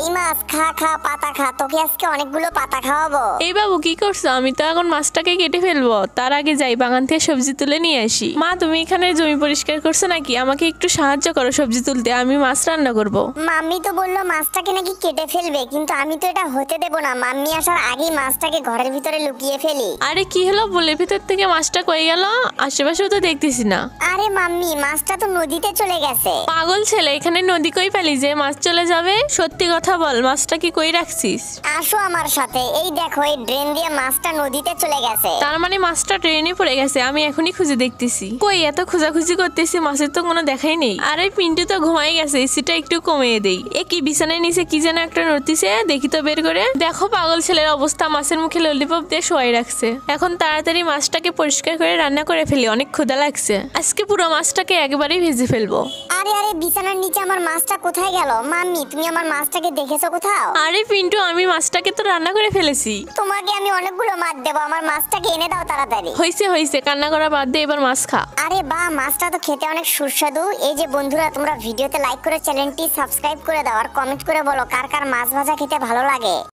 এই মাছ খা খা, পাতা খা, তোকে আজকে অনেকগুলো পাতা খাওয়াবো। এই বাবু কি করছো? আমি তো এখন মাছটাকে কেটে ফেলবো, তার আগে যাই বাগান থেকে সবজি তুলে নিয়ে আসি। মা, তুমি এখানে জমি পরিষ্কার করছো নাকি? আমাকে একটু সাহায্য করো সবজি তুলতে, আমি মাছ রান্না করব। মাম্মি তো বললো মাছটাকে নাকি কেটে ফেলবে, কিন্তু আমি তো এটা হতে দেবো না। মাম্মি আসার আগেই মাছটাকে ঘরের ভিতরে লুকিয়ে ফেলি। আরে কি হলো, বলের ভিতর থেকে মাছটা কই গেল? আশেপাশেও তো দেখতেছি না। আরে মাম্মি, মাছটা তো নদীতে চলে গেছে। পাগল ছেলে, এখানে নদী কই পেলি যে মাছ চলে যাবে? সত্যি কথা বল, মাছটা কি কই রাখছিস? আসো আমার সাথে, এই দেখো এই ড্রেন দিয়ে মাছটা নদীতে চলে গেছে। তার মানে মাছটা ট্রেনে পড়ে গেছে। আমি এখনই খুঁজে দেখতেছি। কই, এত খোঁজাখুঁজি করতেছি, মাছের তো কোনো দেখাই নেই। আরে পিন্টু তো ঘুমাই গেছে, এসিটা একটু কমিয়ে দেই। এ কি বিছানায় নিচে কি যেন একটা নড়তিছে, দেখি তো বের করে। দেখো পাগল ছেলের অবস্থা, মাছের মুখে ললিপপ দিয়ে শোয়াই রাখছে। এখন তাড়াতাড়ি মাছটাকে পরিষ্কার করে রান্না করে ফেলি, অনেক ক্ষুধা লাগছে। আজকে পুরো মাছটাকে একবারেই ভেজে ফেলবো। আরে আরে, বিছানার নিচে আমার মাছটা কোথায় গেল? মাম্মি, তুমি আমার মাছটাকে দেখেছো কোথাও? আরে পিন্টু, আমি মাছটাকে তো রান্না করে ফেলেছি। তোমাকে আমি অনেকগুলো মাছ দেবো, আমার মাছটাকে এনে দাও তাড়াতাড়ি। হইছে হইছে, কান্না করা বাদ দিয়ে এবার মাছ খা। আরে বাহ, মাছটা তো খেতে অনেক সুস্বাদু। এই যে বন্ধুরা, তোমরা ভিডিওতে লাইক করে চ্যানেলটি সাবস্ক্রাইব করে দাও আর কমেন্ট করে বলো কার কার মাছ ভাজা খেতে ভালো লাগে।